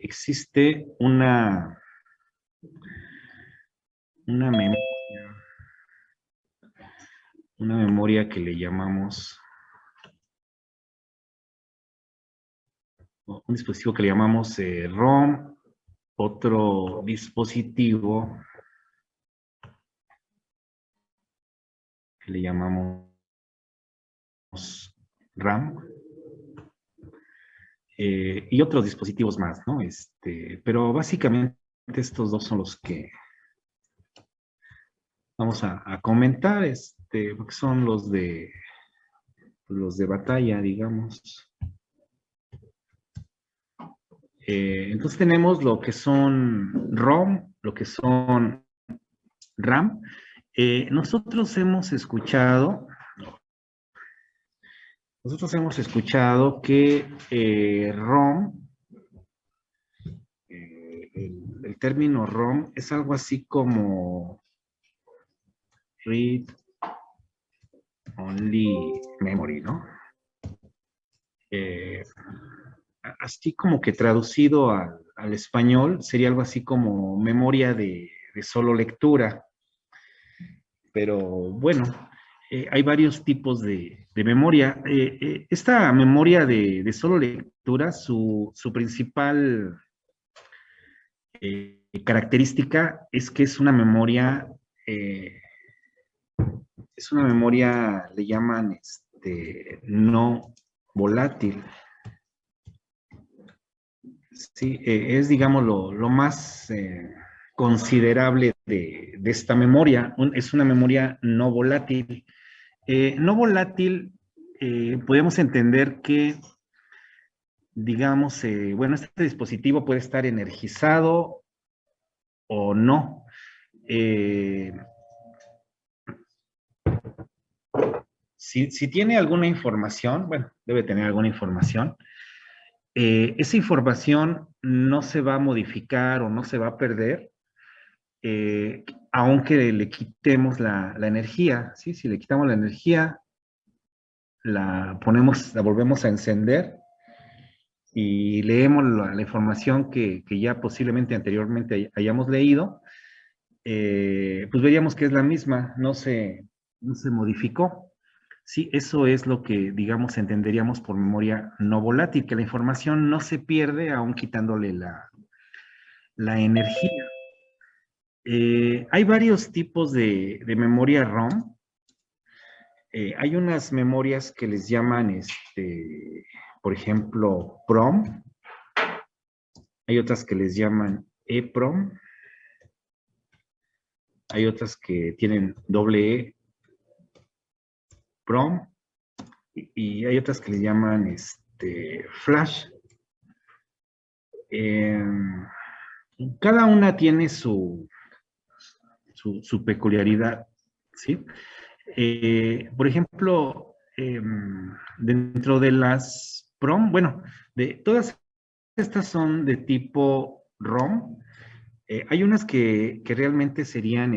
existe una memoria que le llamamos, un dispositivo que le llamamos ROM, otro dispositivo que le llamamos RAM, y otros dispositivos más, ¿no? Pero básicamente estos dos son los que vamos a comentar, porque son los de batalla, digamos. Entonces tenemos lo que son ROM, lo que son RAM. Nosotros hemos escuchado que ROM, el término ROM es algo así como Read Only Memory, ¿no? Así como que traducido al español sería algo así como memoria de solo lectura. Pero bueno, hay varios tipos de memoria. Esta memoria de solo lectura, su principal característica es que es una memoria, le llaman no volátil. Sí, es, digamos, lo más considerable de esta memoria. Es una memoria no volátil. No volátil, podemos entender que, digamos, bueno, este dispositivo puede estar energizado o no. Si tiene alguna información, bueno, debe tener alguna información, esa información no se va a modificar o no se va a perder, aunque le quitemos la energía, ¿sí? Si le quitamos la energía, la volvemos a encender y leemos la información que ya posiblemente anteriormente hayamos leído, pues veríamos que es la misma, no se modificó. Sí, eso es lo que, digamos, entenderíamos por memoria no volátil, que la información no se pierde aún quitándole la energía. Hay varios tipos de memoria ROM. Hay unas memorias que les llaman, por ejemplo, PROM. Hay otras que les llaman EPROM. Hay otras que tienen doble E, PROM. Y hay otras que les llaman Flash. Cada una tiene su peculiaridad, ¿sí? Por ejemplo, dentro de las PROM, bueno, de todas estas son de tipo ROM. Hay unas que realmente serían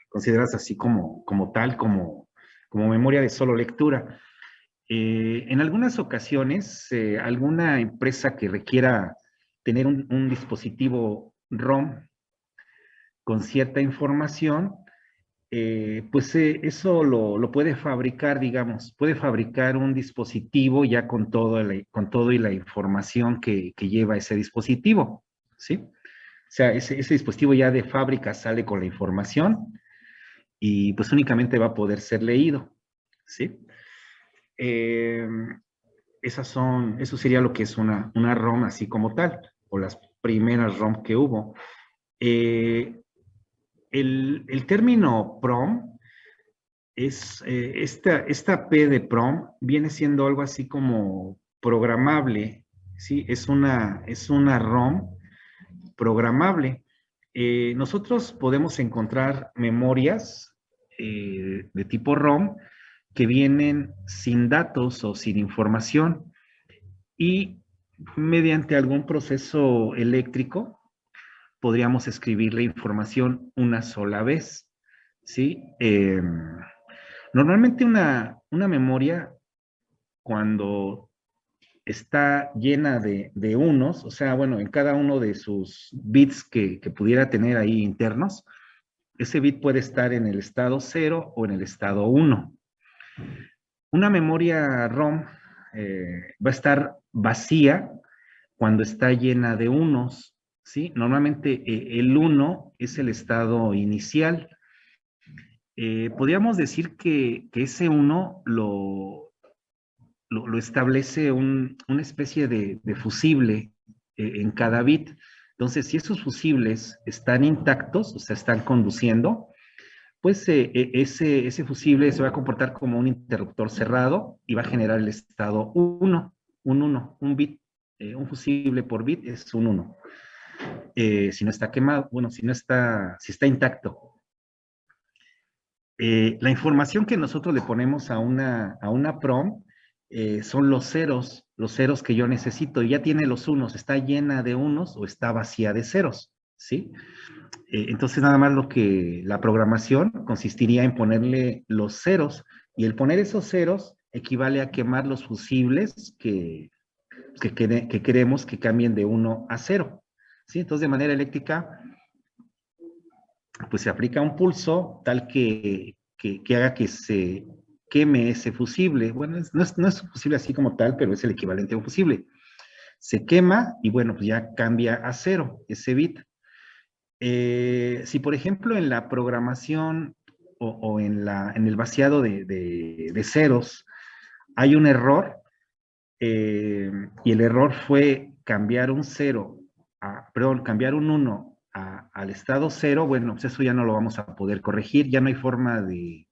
consideradas así como tal, como memoria de solo lectura. En algunas ocasiones, alguna empresa que requiera tener un dispositivo ROM con cierta información, pues eso lo puede fabricar, digamos, puede fabricar un dispositivo ya con todo y la información que lleva ese dispositivo, ¿sí? O sea, ese dispositivo ya de fábrica sale con la información y pues únicamente va a poder ser leído, ¿sí? Eso sería lo que es una ROM así como tal, o las primeras ROM que hubo. El término PROM esta P de PROM viene siendo algo así como programable, ¿sí? Es una ROM programable. Nosotros podemos encontrar memorias de tipo ROM que vienen sin datos o sin información y mediante algún proceso eléctrico podríamos escribir la información una sola vez, ¿sí? Normalmente una memoria, cuando está llena de unos, o sea, bueno, en cada uno de sus bits que pudiera tener ahí internos, ese bit puede estar en el estado 0 o en el estado 1. Una memoria ROM va a estar vacía cuando está llena de unos, ¿sí? Normalmente el 1 es el estado inicial. Podríamos decir que ese 1 lo establece una especie de fusible en cada bit. Entonces, si esos fusibles están intactos, o sea, están conduciendo, pues ese fusible se va a comportar como un interruptor cerrado y va a generar el estado 1, un bit, un fusible por bit es un 1. Si no está quemado, bueno, si está intacto. La información que nosotros le ponemos a una PROM son los ceros que yo necesito. Ya tiene los unos, está llena de unos o está vacía de ceros, ¿sí? Entonces nada más la programación consistiría en ponerle los ceros y el poner esos ceros equivale a quemar los fusibles que queremos que cambien de 1 a 0, ¿sí? Entonces de manera eléctrica pues se aplica un pulso tal que haga que se queme ese fusible. Bueno, no es un fusible así como tal, pero es el equivalente a un fusible. Se quema y bueno, pues ya cambia a 0 ese bit. Si por ejemplo en la programación o en el vaciado de ceros hay un error y el error fue cambiar un 0, cambiar un 1 al estado 0, bueno, pues eso ya no lo vamos a poder corregir, ya no hay forma de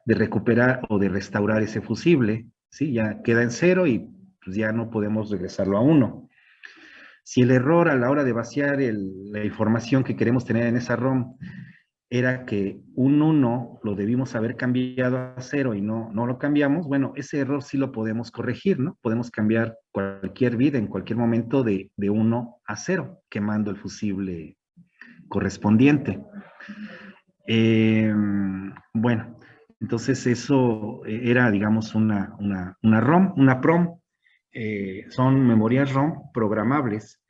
recuperar o de restaurar ese fusible, ¿sí? Ya queda en 0 y pues ya no podemos regresarlo a 1. Si el error a la hora de vaciar la información que queremos tener en esa ROM era que un 1 lo debimos haber cambiado a 0 y no lo cambiamos, bueno, ese error sí lo podemos corregir, ¿no? Podemos cambiar cualquier bit en cualquier momento de 1 a 0, quemando el fusible correspondiente. Bueno, entonces eso era, digamos, una ROM, una PROM. Son memorias ROM programables.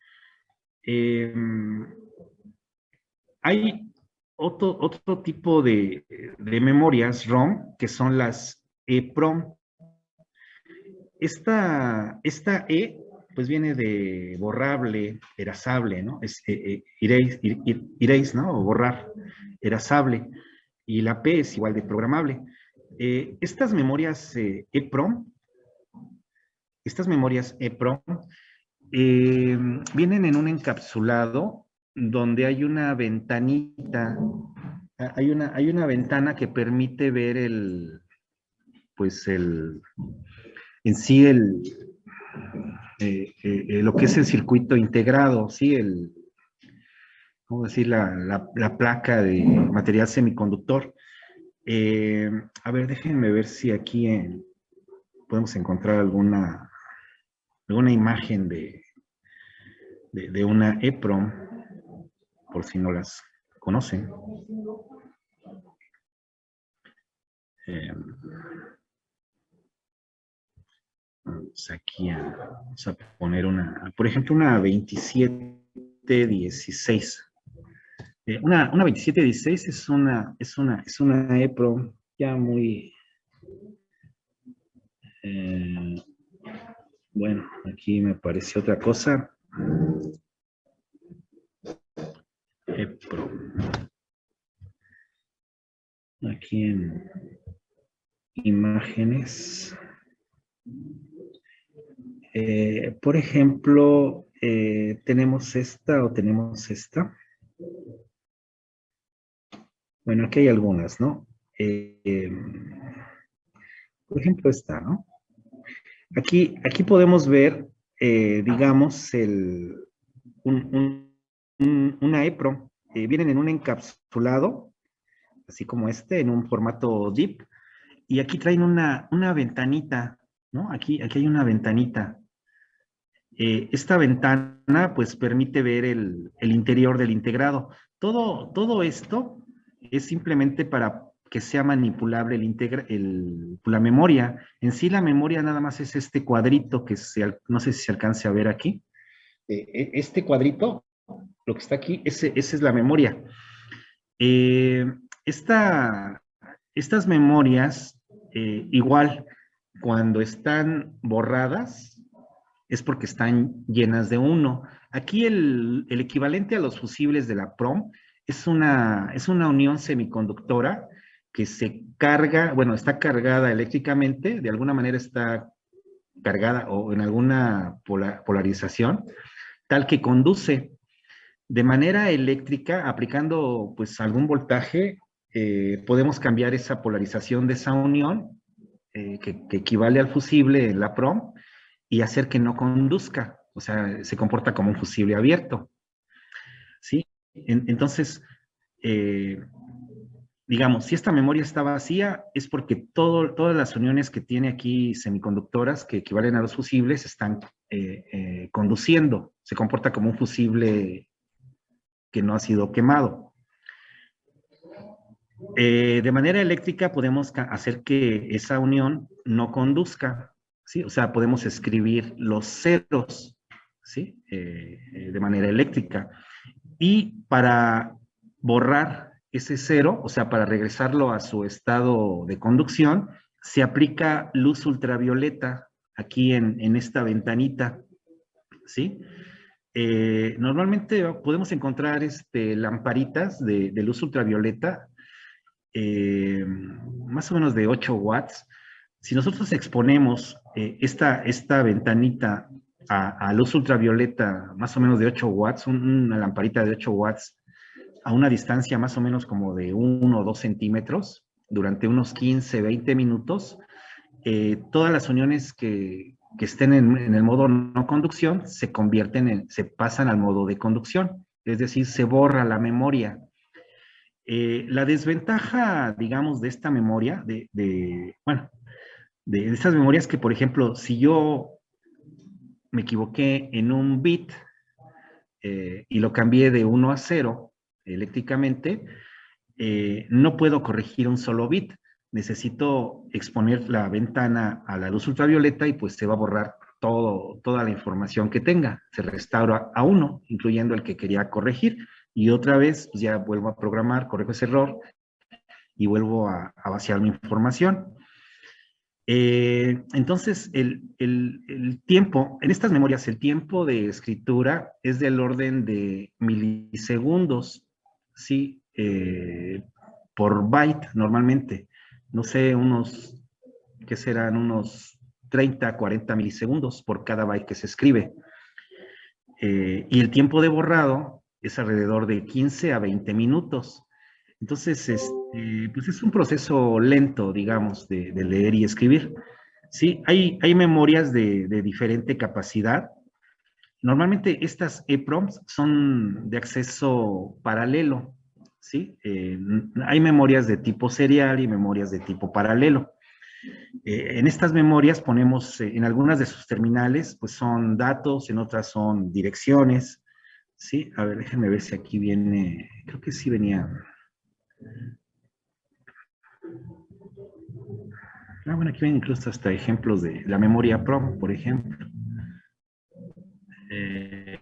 Hay otro tipo de memorias ROM que son las EPROM. Esta E pues viene de borrable, erasable, ¿no? Es erase, ¿no? O borrar, erasable. Y la P es igual de programable. Estas memorias EPROM vienen en un encapsulado donde hay una ventanita, hay una ventana que permite ver en sí lo que es el circuito integrado, ¿sí? ¿Cómo decir? La placa de material semiconductor. A ver, déjenme ver si aquí podemos encontrar alguna imagen de una EPROM, por si no las conocen. Vamos a poner por ejemplo, una 2716. Una 2716 es una EPROM ya muy... bueno, aquí me apareció otra cosa. EPROM. Aquí en imágenes. Por ejemplo, tenemos esta o tenemos esta. Bueno, aquí hay algunas, ¿no? Por ejemplo, esta, ¿no? Aquí podemos ver, digamos, una EPROM. Vienen en un encapsulado, así como en un formato DIP. Y aquí traen una ventanita, ¿no? Aquí hay una ventanita. Esta ventana, pues, permite ver el interior del integrado. Todo esto es simplemente para que sea manipulable la memoria. En sí la memoria nada más es este cuadrito que no sé si se alcance a ver aquí. Este cuadrito, lo que está aquí, esa es la memoria. Eh, estas memorias, igual, cuando están borradas, es porque están llenas de 1. Aquí el equivalente a los fusibles de la PROM es una unión semiconductora que se carga, bueno, está cargada eléctricamente, de alguna manera está cargada o en alguna polarización, tal que conduce de manera eléctrica, aplicando pues algún voltaje, podemos cambiar esa polarización de esa unión, que equivale al fusible en la PROM, y hacer que no conduzca, o sea, se comporta como un fusible abierto, ¿sí? Entonces, eh, digamos, si esta memoria está vacía, es porque todas las uniones que tiene aquí semiconductoras, que equivalen a los fusibles, están conduciendo, se comporta como un fusible que no ha sido quemado. De manera eléctrica podemos hacer que esa unión no conduzca, ¿sí? O sea, podemos escribir los ceros, ¿sí? De manera eléctrica. Y para borrar ese cero, o sea, para regresarlo a su estado de conducción, se aplica luz ultravioleta aquí en esta ventanita, ¿sí? Normalmente podemos encontrar lamparitas de luz ultravioleta, más o menos de 8 watts. Si nosotros exponemos esta ventanita a luz ultravioleta más o menos de 8 watts, una lamparita de 8 watts, a una distancia más o menos como de 1 o 2 centímetros, durante unos 15, 20 minutos, todas las uniones que estén en el modo no conducción se pasan al modo de conducción, es decir, se borra la memoria. La desventaja, digamos, de esta memoria, bueno, de estas memorias que, por ejemplo, si yo me equivoqué en un bit y lo cambié de 1 a 0 eléctricamente, no puedo corregir un solo bit. Necesito exponer la ventana a la luz ultravioleta y pues se va a borrar toda la información que tenga. Se restaura a 1, incluyendo el que quería corregir. Y otra vez pues ya vuelvo a programar, corrijo ese error y vuelvo a vaciar mi información. Entonces, el tiempo, en estas memorias, el tiempo de escritura es del orden de milisegundos, ¿sí? Por byte normalmente. No sé, ¿qué serán? Unos 30, 40 milisegundos por cada byte que se escribe. Y el tiempo de borrado es alrededor de 15 a 20 minutos. Entonces, pues es un proceso lento, digamos, de leer y escribir. Sí, hay memorias de diferente capacidad. Normalmente estas EPROMs son de acceso paralelo, ¿sí? Hay memorias de tipo serial y memorias de tipo paralelo. En estas memorias ponemos, en algunas de sus terminales, pues son datos, en otras son direcciones, ¿sí? A ver, déjenme ver si aquí viene, creo que sí venía. Bueno, aquí vienen incluso hasta ejemplos de la memoria PROM, por ejemplo. Eh,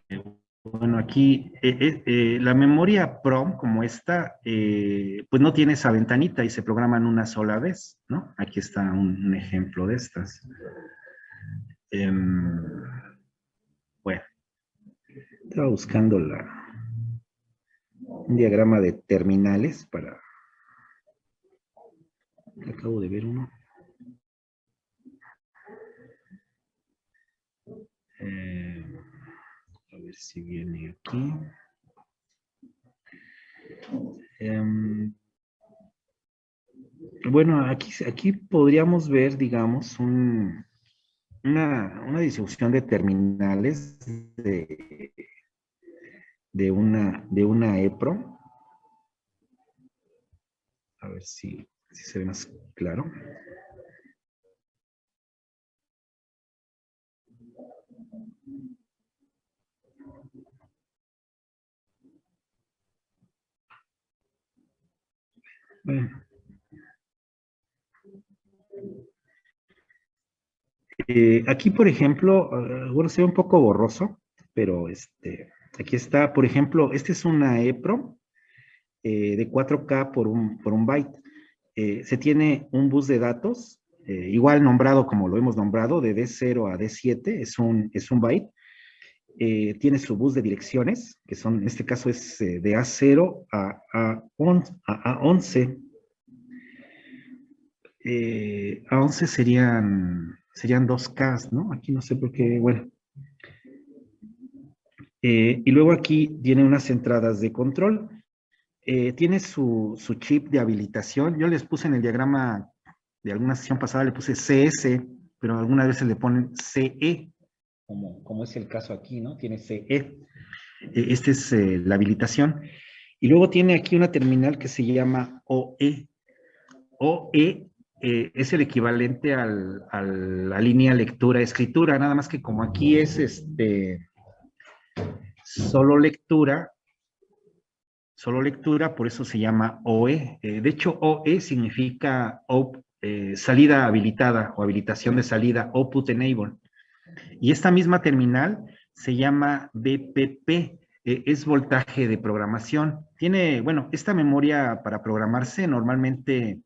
bueno, aquí la memoria PROM como esta, pues no tiene esa ventanita y se programan una sola vez, ¿no? Aquí está un ejemplo de estas. Bueno, estaba buscando un diagrama de terminales para... Acabo de ver uno. A ver si viene aquí. Bueno, aquí podríamos ver, digamos, una distribución de terminales de una EPROM. A ver si se ve más claro. Bueno, Aquí, por ejemplo, bueno, se ve un poco borroso, pero aquí está, por ejemplo, este es una EPROM de 4K por un byte. Se tiene un bus de datos, igual nombrado como lo hemos nombrado, de D0 a D7, es un byte. Tiene su bus de direcciones, que son, en este caso es de A0 a 11. A11 serían 2K, ¿no? Aquí no sé por qué, bueno. Y luego aquí tiene unas entradas de control. Tiene su chip de habilitación. Yo les puse en el diagrama de alguna sesión pasada, le puse CS, pero algunas veces le ponen CE, como es el caso aquí, ¿no? Tiene CE. Esta es la habilitación. Y luego tiene aquí una terminal que se llama OE. OE es el equivalente a la línea lectura-escritura, nada más que como aquí es solo lectura, por eso se llama OE. De hecho, OE significa salida habilitada o habilitación de salida, Output Enable. Y esta misma terminal se llama BPP, es voltaje de programación. Tiene, bueno, esta memoria para programarse normalmente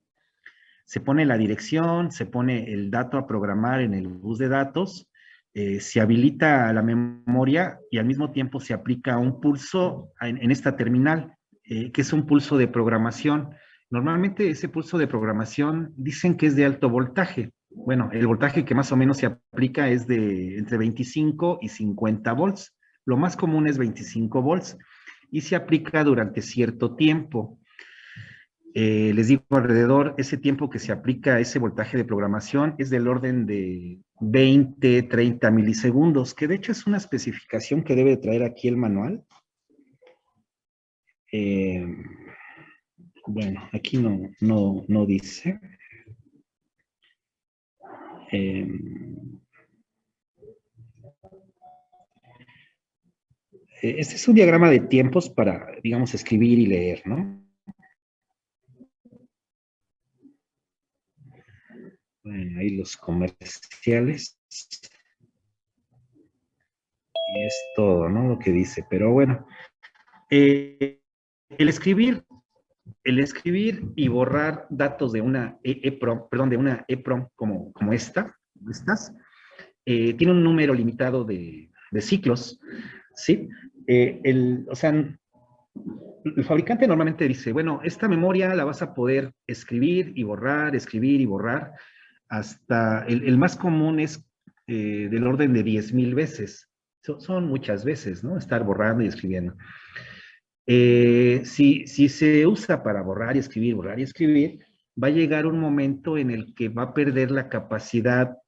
se pone la dirección, se pone el dato a programar en el bus de datos, se habilita la memoria y al mismo tiempo se aplica un pulso en esta terminal, que es un pulso de programación. Normalmente ese pulso de programación dicen que es de alto voltaje. Bueno, el voltaje que más o menos se aplica es de entre 25 y 50 volts. Lo más común es 25 volts y se aplica durante cierto tiempo. Les digo alrededor, ese tiempo que se aplica a ese voltaje de programación es del orden de 20, 30 milisegundos, que de hecho es una especificación que debe traer aquí el manual. Eh, bueno, aquí no dice. Eh, este es un diagrama de tiempos para, digamos, escribir y leer, ¿no? Bueno, ahí los comerciales. Y es todo, ¿no? Lo que dice. Pero bueno, eh, el escribir y borrar datos de una EEPROM, perdón, de una EPROM como estas, tiene un número limitado de ciclos, ¿sí? O sea, el fabricante normalmente dice, bueno, esta memoria la vas a poder escribir y borrar, hasta el más común es del orden de 10,000 veces. Son muchas veces, ¿no? Estar borrando y escribiendo. Si se usa para borrar y escribir, va a llegar un momento en el que va a perder la capacidad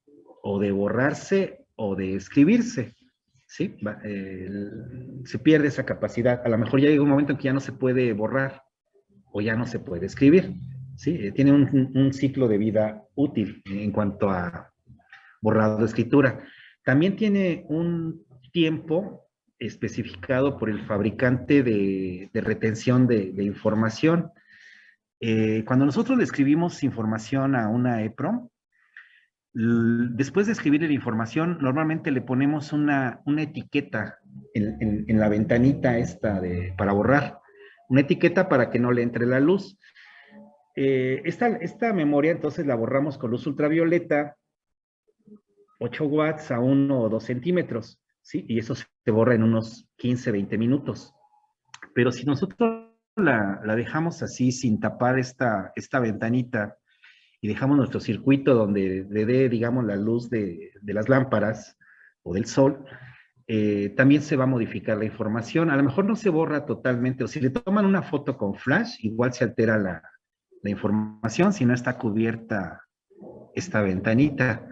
o de borrarse o de escribirse, ¿sí? Se pierde esa capacidad. A lo mejor ya llega un momento en que ya no se puede borrar o ya no se puede escribir, ¿sí? Tiene un ciclo de vida útil en cuanto a borrado de escritura. También tiene un tiempo especificado por el fabricante de retención de información. Cuando nosotros le escribimos información a una EPROM, después de escribir la información, normalmente le ponemos una etiqueta en la ventanita esta para borrar. Una etiqueta para que no le entre la luz. Esta memoria entonces la borramos con luz ultravioleta 8 watts a 1 o 2 centímetros, ¿sí? Y eso se borra en unos 15, 20 minutos. Pero si nosotros la dejamos así sin tapar esta ventanita y dejamos nuestro circuito donde le dé, digamos, la luz de las lámparas o del sol, también se va a modificar la información. A lo mejor no se borra totalmente, o si le toman una foto con flash, igual se altera la información si no está cubierta esta ventanita.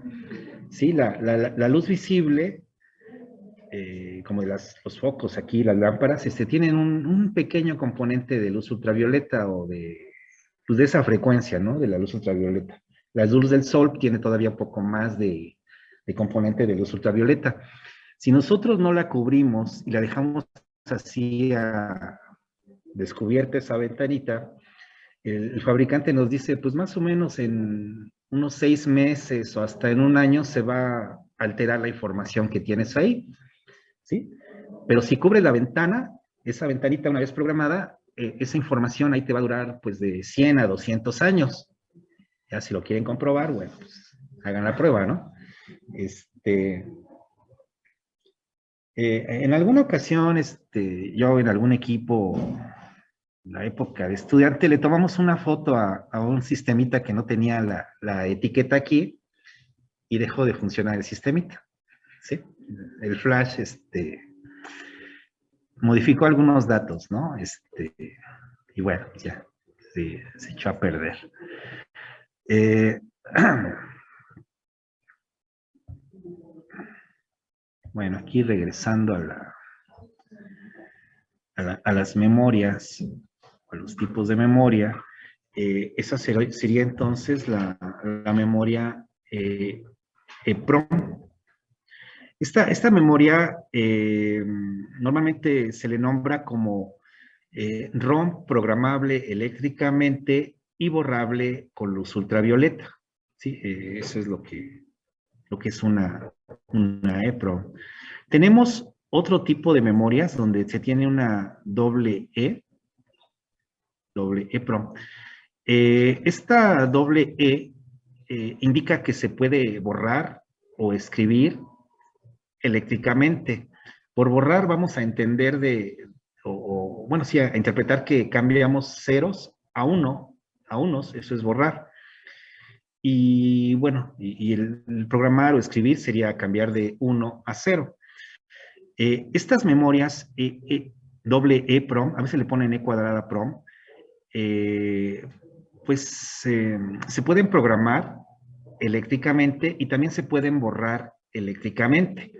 Sí, la luz visible, como de los focos aquí, las lámparas, tienen un pequeño componente de luz ultravioleta o pues de esa frecuencia, ¿no? De la luz ultravioleta. La luz del sol tiene todavía un poco más de componente de luz ultravioleta. Si nosotros no la cubrimos y la dejamos así descubierta esa ventanita, el fabricante nos dice, pues más o menos en unos 6 meses o hasta en un año se va a alterar la información que tienes ahí, ¿sí? Pero si cubre la ventana, esa ventanita una vez programada, esa información ahí te va a durar pues de 100 a 200 años. Ya si lo quieren comprobar, bueno, pues hagan la prueba, ¿no? En alguna ocasión, yo en algún equipo, en la época de estudiante, le tomamos una foto a un sistemita que no tenía la etiqueta aquí y dejó de funcionar el sistemita, ¿sí? El flash, modificó algunos datos, ¿no? Y bueno, ya, se echó a perder. Eh, bueno, aquí regresando a las memorias, a los tipos de memoria, esa sería entonces la memoria EPROM. Esta memoria normalmente se le nombra como ROM programable eléctricamente y borrable con luz ultravioleta. ¿Sí? Eso es lo que es una EPROM. Tenemos otro tipo de memorias donde se tiene una doble EPROM. Esta doble E indica que se puede borrar o escribir eléctricamente. Por borrar vamos a entender bueno, sí, a interpretar que cambiamos ceros a unos, eso es borrar. Y bueno, el programar o escribir sería cambiar de 1 a 0. Estas memorias doble EPROM, a veces le ponen E cuadrada PROM, pues se pueden programar eléctricamente y también se pueden borrar eléctricamente.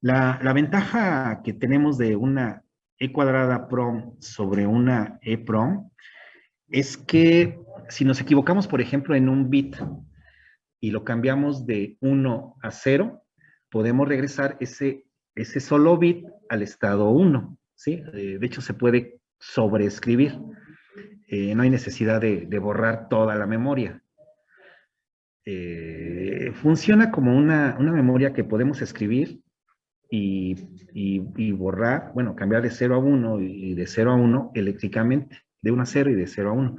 La ventaja que tenemos de una E cuadrada PROM sobre una EPROM es que si nos equivocamos, por ejemplo, en un bit y lo cambiamos de 1 a 0, podemos regresar ese solo bit al estado 1, ¿sí? De hecho, se puede sobreescribir. No hay necesidad de borrar toda la memoria. Funciona como una memoria que podemos escribir y borrar, bueno, cambiar de 0 a 1 y de 0 a 1 eléctricamente, de 1 a 0 y de 0 a 1.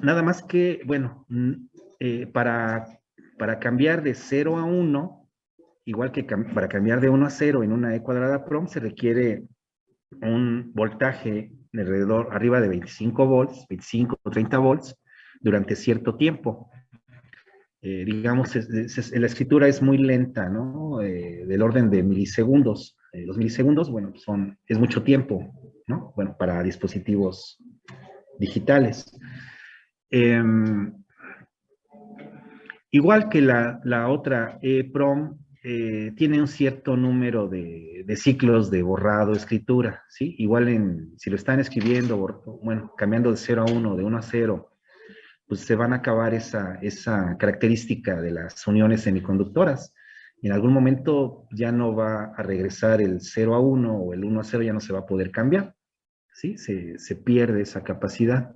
Nada más que, bueno, para cambiar de 0 a 1, igual que para cambiar de 1 a 0 en una E cuadrada PROM, se requiere un voltaje de alrededor, arriba de 25 volts, 25 o 30 volts, durante cierto tiempo. Digamos, la escritura es muy lenta, ¿no? Del orden de milisegundos. Los milisegundos, bueno, es mucho tiempo, ¿no? Bueno, para dispositivos digitales. Igual que la otra EPROM, tiene un cierto número de ciclos de borrado, escritura, ¿sí? Igual si lo están escribiendo, bueno, cambiando de 0 a 1, de 1 a 0, pues se van a acabar esa característica de las uniones semiconductoras. En algún momento ya no va a regresar el 0 a 1 o el 1 a 0, ya no se va a poder cambiar, ¿sí? Se pierde esa capacidad.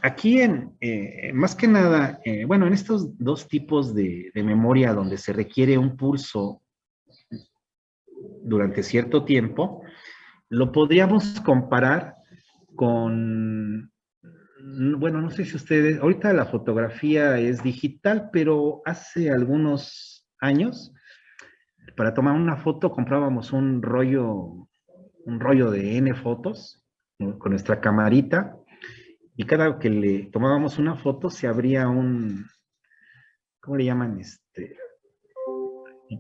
Aquí más que nada, bueno, en estos dos tipos de memoria donde se requiere un pulso durante cierto tiempo, lo podríamos comparar con, bueno, no sé si ustedes, ahorita la fotografía es digital, pero hace algunos años, para tomar una foto comprábamos un rollo de N fotos, ¿no? Con nuestra camarita, y cada que le tomábamos una foto se abría ¿cómo le llaman?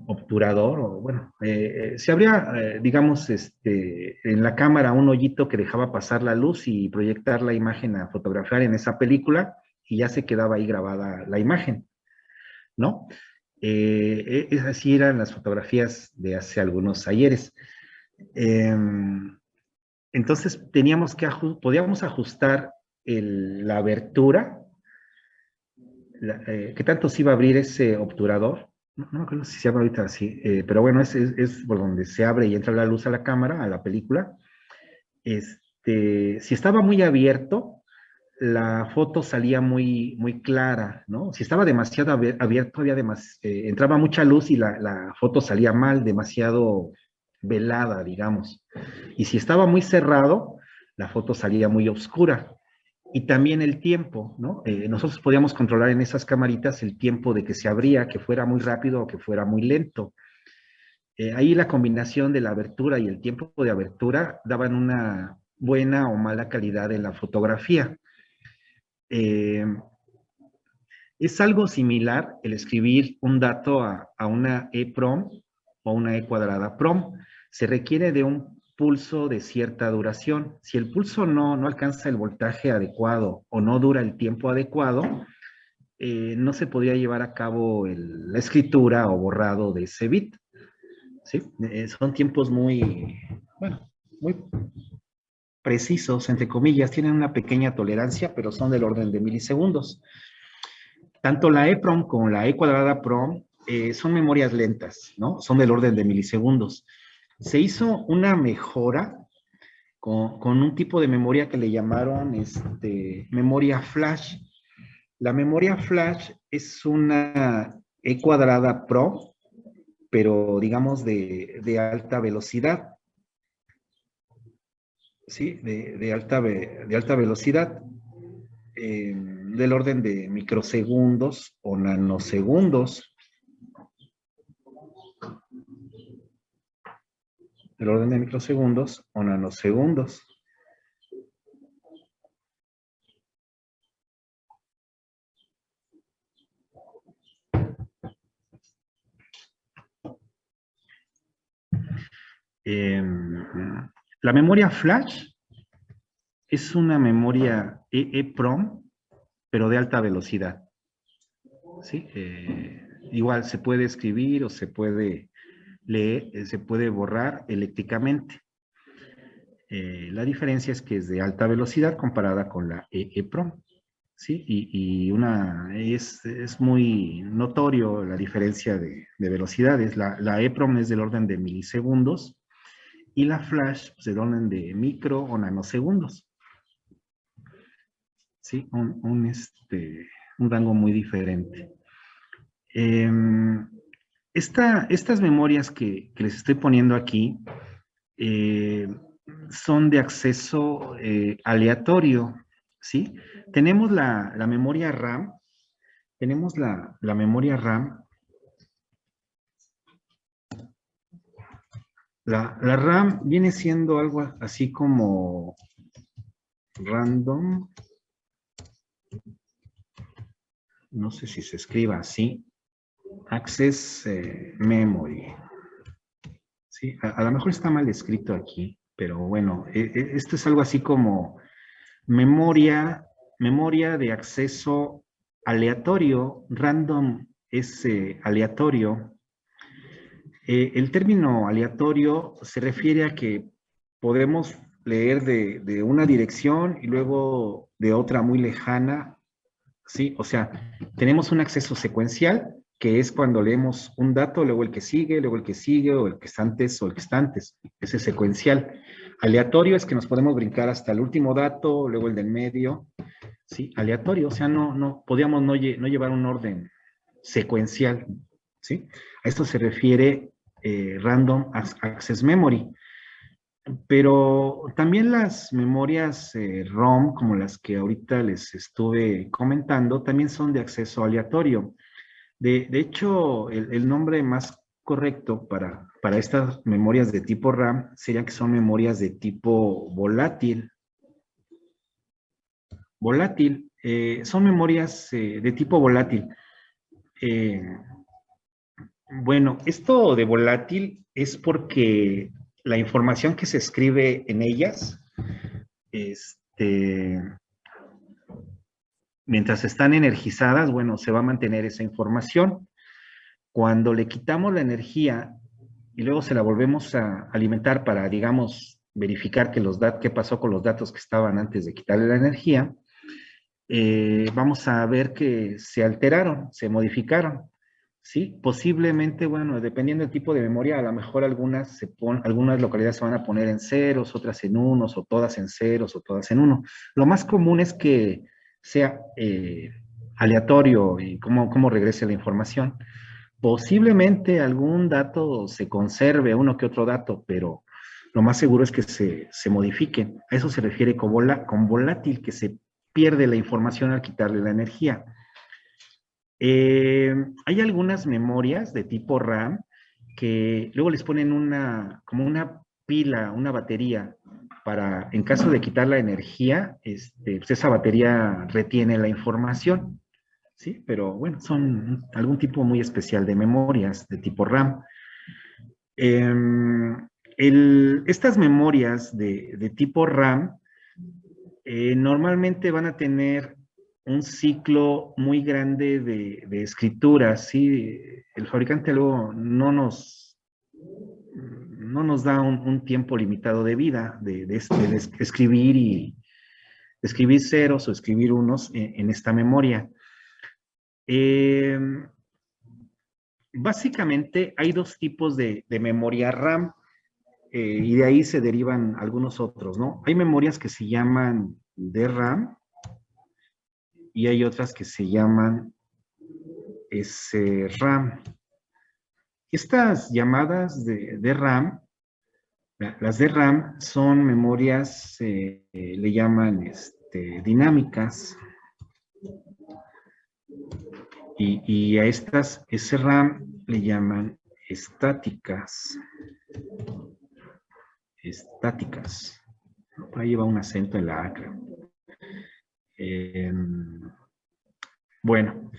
Obturador, o bueno, se abría, digamos, en la cámara un hoyito que dejaba pasar la luz y proyectar la imagen a fotografiar en esa película, y ya se quedaba ahí grabada la imagen, ¿no? Así eran las fotografías de hace algunos ayeres. Entonces podíamos ajustar la abertura, qué tanto se iba a abrir ese obturador. No me acuerdo si se abre ahorita así, pero bueno, es por donde se abre y entra la luz a la cámara, a la película. Si estaba muy abierto, la foto salía muy, muy clara, ¿no? Si estaba demasiado abierto, entraba mucha luz y la foto salía mal, demasiado velada, digamos. Y si estaba muy cerrado, la foto salía muy oscura. Y también el tiempo, ¿no? Nosotros podíamos controlar en esas camaritas el tiempo de que se abría, que fuera muy rápido o que fuera muy lento. Ahí la combinación de la abertura y el tiempo de abertura daban una buena o mala calidad en la fotografía. Eh, es algo similar el escribir un dato a una EPROM o una E cuadrada PROM. Se requiere de un pulso de cierta duración. Si el pulso no alcanza el voltaje adecuado o no dura el tiempo adecuado, no se podría llevar a cabo la escritura o borrado de ese bit. ¿Sí? Son tiempos muy, bueno, muy precisos, entre comillas, tienen una pequeña tolerancia, pero son del orden de milisegundos. Tanto la EPROM como la E cuadrada PROM son memorias lentas, ¿no? Son del orden de milisegundos. Se hizo una mejora con un tipo de memoria que le llamaron memoria flash. La memoria flash es una E cuadrada PROM, pero digamos de alta velocidad. ¿Sí? De alta velocidad. Del orden de microsegundos o nanosegundos, del orden de microsegundos o nanosegundos. La memoria flash es una memoria EEPROM, pero de alta velocidad. ¿Sí? Igual se puede escribir o se puede leer, se puede borrar eléctricamente. La diferencia es que es de alta velocidad comparada con la EEPROM. ¿Sí? Es muy notorio la diferencia de velocidades. La EEPROM es del orden de milisegundos y la flash pues, del orden de micro o nanosegundos. ¿Sí? Un rango muy diferente. Estas memorias que les estoy poniendo aquí son de acceso aleatorio, ¿sí? Tenemos la memoria RAM, tenemos la memoria RAM. La RAM viene siendo algo así como random, no sé si se escriba así, access memory. Sí, a lo mejor está mal escrito aquí, pero bueno, esto es algo así como memoria de acceso aleatorio, random es aleatorio. El término aleatorio se refiere a que podemos leer de una dirección y luego de otra muy lejana, ¿sí? O sea, tenemos un acceso secuencial, que es cuando leemos un dato, luego el que sigue, luego el que sigue, o el que está antes, o el que está antes. Ese es secuencial. Aleatorio es que nos podemos brincar hasta el último dato, luego el del medio, ¿sí? Aleatorio, o sea, podríamos no llevar un orden secuencial, ¿sí? A esto se refiere Random Access Memory. Pero también las memorias ROM, como las que ahorita les estuve comentando, también son de acceso aleatorio. De hecho, el nombre más correcto para estas memorias de tipo RAM sería que son memorias de tipo volátil. Son memorias de tipo volátil. Bueno, esto de volátil es porque la información que se escribe en ellas, mientras están energizadas, bueno, se va a mantener esa información. Cuando le quitamos la energía y luego se la volvemos a alimentar para, digamos, verificar qué pasó con los datos que estaban antes de quitarle la energía, vamos a ver que se alteraron, se modificaron. Sí, posiblemente, bueno, dependiendo del tipo de memoria, a lo mejor algunas localidades se van a poner en ceros, otras en unos, o todas en ceros, o todas en uno. Lo más común es que sea aleatorio y cómo regrese la información. Posiblemente algún dato se conserve, uno que otro dato, pero lo más seguro es que se modifique. A eso se refiere con volátil, que se pierde la información al quitarle la energía. Hay algunas memorias de tipo RAM que luego les ponen como una pila, una batería, para, en caso de quitar la energía, pues esa batería retiene la información, ¿sí? Pero bueno, son algún tipo muy especial de memorias de tipo RAM. Estas memorias de tipo RAM normalmente van a tener un ciclo muy grande de escritura, ¿sí? El fabricante luego no nos da un tiempo limitado de vida de escribir y escribir ceros o escribir unos en esta memoria. Básicamente hay dos tipos de memoria RAM y de ahí se derivan algunos otros, ¿no? Hay memorias que se llaman DRAM y hay otras que se llaman SRAM. Estas llamadas de RAM, las de RAM son memorias, le llaman dinámicas, y a estas SRAM le llaman estáticas. Estáticas. Por ahí lleva un acento en la A, creo. Bueno,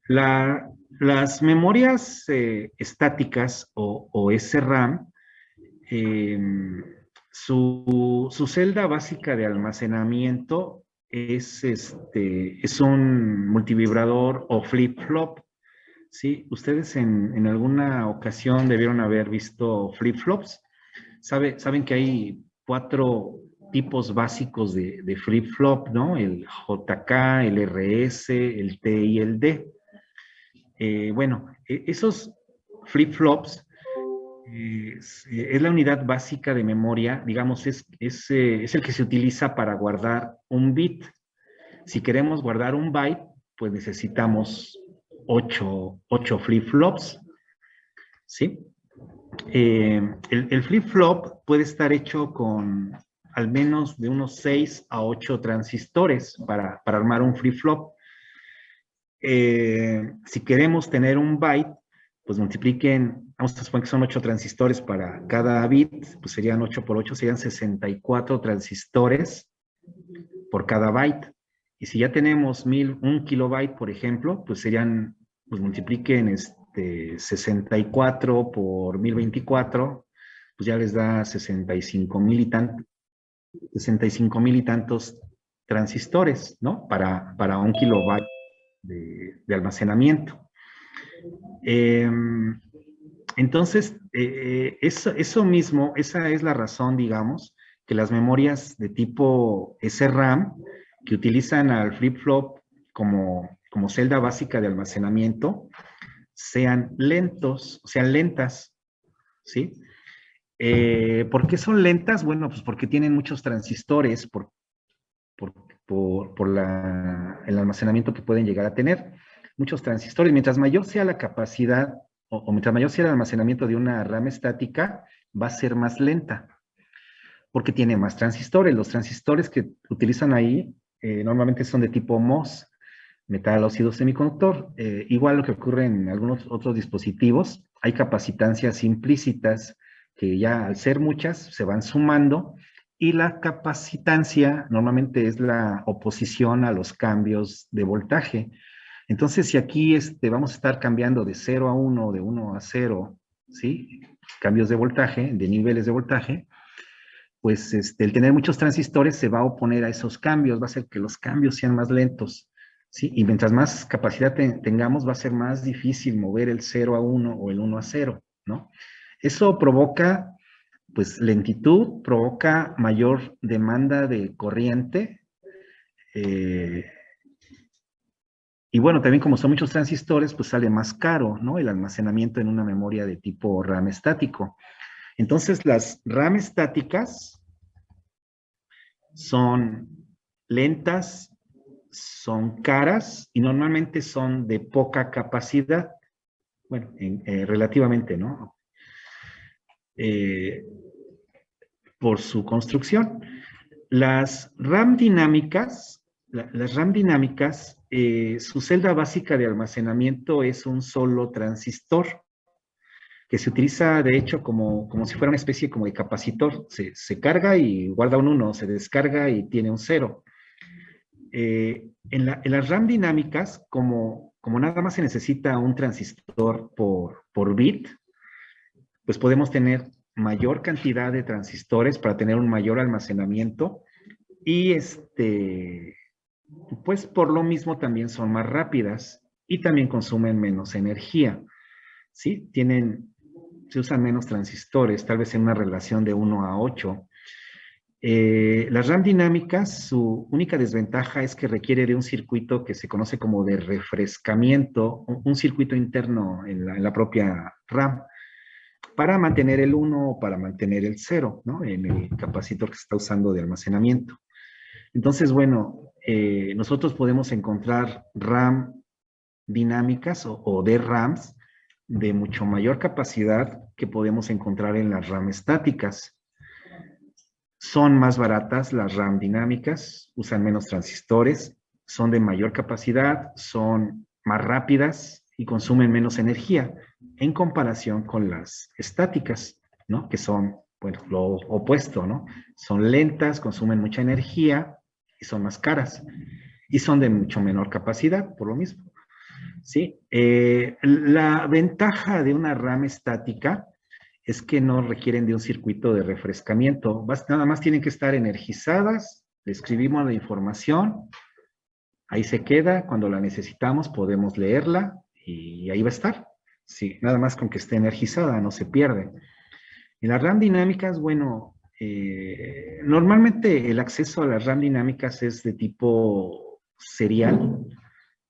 las memorias estáticas o SRAM, su celda básica de almacenamiento es un multivibrador o flip-flop. ¿Sí? Ustedes en alguna ocasión debieron haber visto flip-flops. Saben que hay 4 tipos básicos de flip-flop, ¿no? El JK, el RS, el T y el D. Bueno, esos flip-flops es la unidad básica de memoria, digamos, es el que se utiliza para guardar un bit. Si queremos guardar un byte, pues necesitamos 8 flip-flops, ¿sí? El flip-flop puede estar hecho con al menos de unos 6 a 8 transistores para armar un flip-flop. Si queremos tener un byte, pues multipliquen, vamos a suponer que son 8 transistores para cada bit, pues serían 8 por 8, serían 64 transistores por cada byte. Y si ya tenemos 1 kilobyte, por ejemplo, pues serían, pues multipliquen 64 por 1024, pues ya les da 65,000 y tantos transistores, ¿no? Para 1 kilobyte de almacenamiento. Entonces, eso mismo, esa es la razón, digamos, que las memorias de tipo SRAM, que utilizan al flip-flop como celda básica de almacenamiento, sean lentas, ¿sí? ¿Por qué son lentas? Bueno, pues porque tienen muchos transistores por el almacenamiento que pueden llegar a tener. Muchos transistores. Mientras mayor sea la capacidad o mientras mayor sea el almacenamiento de una RAM estática, va a ser más lenta porque tiene más transistores. Los transistores que utilizan ahí normalmente son de tipo MOS, metal óxido semiconductor. Igual lo que ocurre en algunos otros dispositivos, hay capacitancias implícitas que ya al ser muchas se van sumando, y la capacitancia normalmente es la oposición a los cambios de voltaje. Entonces, si aquí vamos a estar cambiando de 0 a 1, de 1 a 0, ¿sí? Cambios de voltaje, de niveles de voltaje, pues el tener muchos transistores se va a oponer a esos cambios, va a hacer que los cambios sean más lentos, ¿sí? Y mientras más capacidad tengamos, va a ser más difícil mover el 0 a 1 o el 1 a 0, ¿no? Eso provoca, pues, lentitud, provoca mayor demanda de corriente, y bueno, también como son muchos transistores, pues sale más caro, ¿no? El almacenamiento en una memoria de tipo RAM estático. Entonces, las RAM estáticas son lentas, son caras y normalmente son de poca capacidad. Bueno, relativamente, ¿no? Por su construcción. Las RAM dinámicas, su celda básica de almacenamiento es un solo transistor, que se utiliza de hecho como si fuera una especie como de capacitor. Se carga y guarda un 1, se descarga y tiene un 0. En las RAM dinámicas, como nada más se necesita un transistor por bit, pues podemos tener mayor cantidad de transistores para tener un mayor almacenamiento y pues por lo mismo también son más rápidas y también consumen menos energía, ¿sí? Se usan menos transistores, tal vez en una relación de 1 a 8. Las RAM dinámicas, su única desventaja es que requiere de un circuito que se conoce como de refrescamiento, un circuito interno en la propia RAM, para mantener el 1 o para mantener el 0, ¿no? En el capacitor que se está usando de almacenamiento. Entonces, bueno, nosotros podemos encontrar RAM dinámicas o DRAMs de mucho mayor capacidad que podemos encontrar en las RAM estáticas. Son más baratas las RAM dinámicas, usan menos transistores, son de mayor capacidad, son más rápidas y consumen menos energía en comparación con las estáticas, ¿no? Que son, bueno, lo opuesto, ¿no? Son lentas, consumen mucha energía y son más caras. Y son de mucho menor capacidad, por lo mismo. ¿Sí? La ventaja de una RAM estática es que no requieren de un circuito de refrescamiento. Nada más tienen que estar energizadas, le escribimos la información, ahí se queda, cuando la necesitamos podemos leerla y ahí va a estar. Sí, nada más con que esté energizada, no se pierde. En las RAM dinámicas, bueno, normalmente el acceso a las RAM dinámicas es de tipo serial,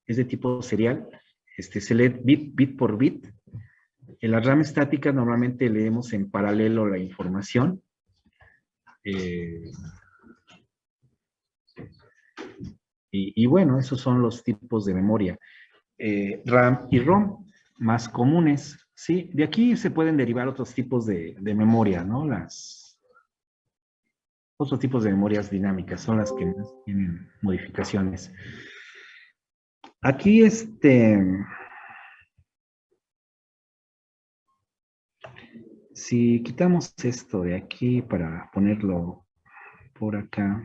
se lee bit por bit. En las RAM estáticas normalmente leemos en paralelo la información. Y bueno, esos son los tipos de memoria. RAM y ROM, más comunes, ¿sí? De aquí se pueden derivar otros tipos de memoria, ¿no? Otros tipos de memorias dinámicas son las que más tienen modificaciones. Aquí si quitamos esto de aquí para ponerlo por acá.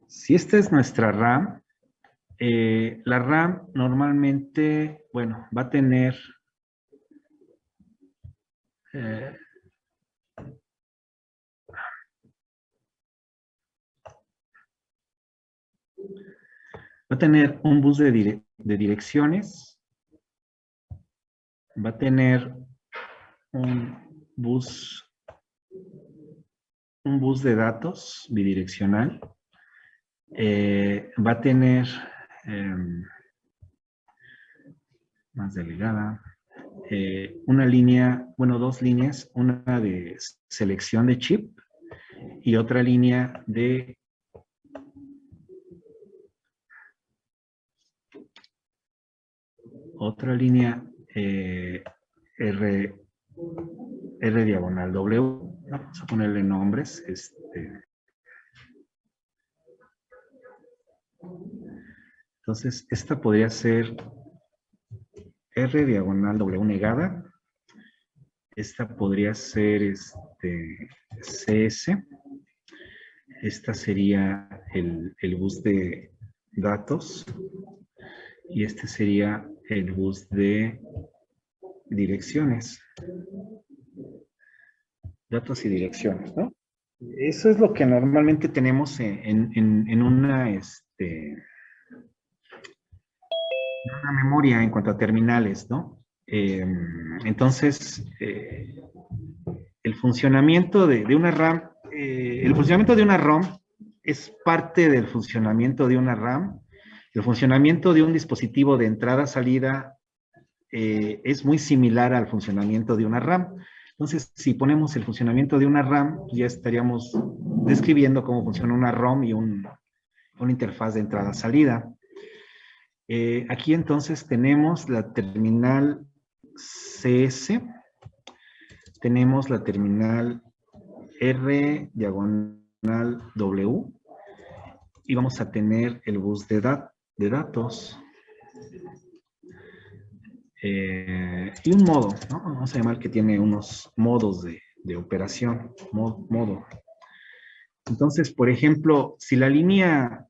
Si esta es nuestra RAM, la RAM normalmente, bueno, va a tener un bus de direcciones, va a tener un bus de datos bidireccional, va a tener más delegada, una línea, bueno, dos líneas, una de selección de chip y otra línea de R diagonal W. Vamos a ponerle nombres. Entonces, esta podría ser R diagonal W negada. Esta podría ser CS. Esta sería el bus de datos. Y este sería el bus de direcciones. Datos y direcciones, ¿no? Eso es lo que normalmente tenemos en una memoria en cuanto a terminales, ¿no? Entonces, el funcionamiento de una RAM, el funcionamiento de una ROM es parte del funcionamiento de una RAM. El funcionamiento de un dispositivo de entrada-salida es muy similar al funcionamiento de una RAM. Entonces, si ponemos el funcionamiento de una RAM, pues ya estaríamos describiendo cómo funciona una ROM y una interfaz de entrada-salida. Aquí entonces tenemos la terminal CS, tenemos la terminal R/W y vamos a tener el bus de datos y un modo, ¿no? Vamos a llamar que tiene unos modos de operación, modo. Entonces, por ejemplo, si la línea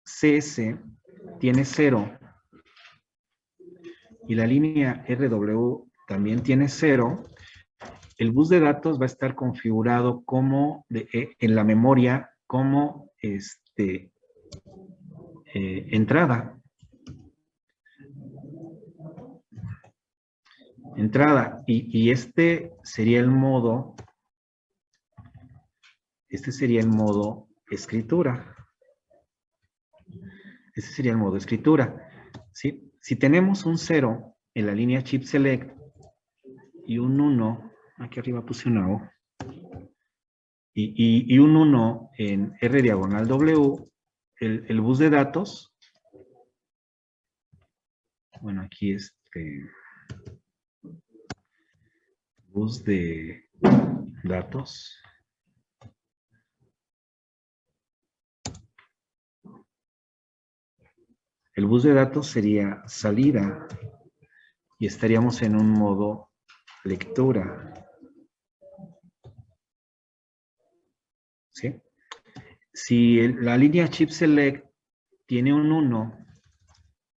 CS tiene 0 y la línea RW también tiene 0, el bus de datos va a estar configurado como en la memoria como entrada. Y este sería el modo escritura. Este sería el modo escritura. ¿Sí? Si tenemos un 0 en la línea chip select y un 1, aquí arriba puse una O, y un 1 en R/W, el bus de datos, bueno, aquí bus de datos, el bus de datos sería salida y estaríamos en un modo lectura. ¿Sí? Si la línea chip select tiene un 1,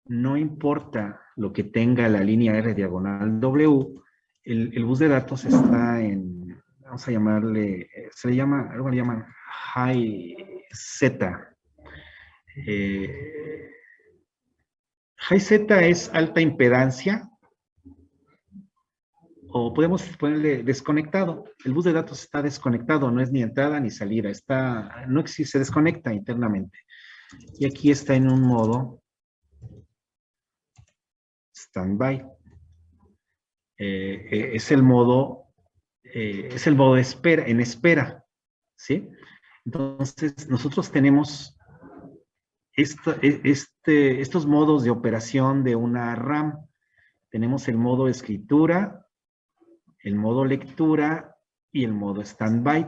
no importa lo que tenga la línea R/W, el bus de datos está en, vamos a llamarle, algo le llaman high Z. High Z es alta impedancia, o podemos ponerle desconectado. El bus de datos está desconectado, no es ni entrada ni salida, no existe, se desconecta internamente. Y aquí está en un modo standby. Es el modo en espera, ¿sí? Entonces, nosotros tenemos estos modos de operación de una RAM. Tenemos el modo escritura, el modo lectura y el modo standby.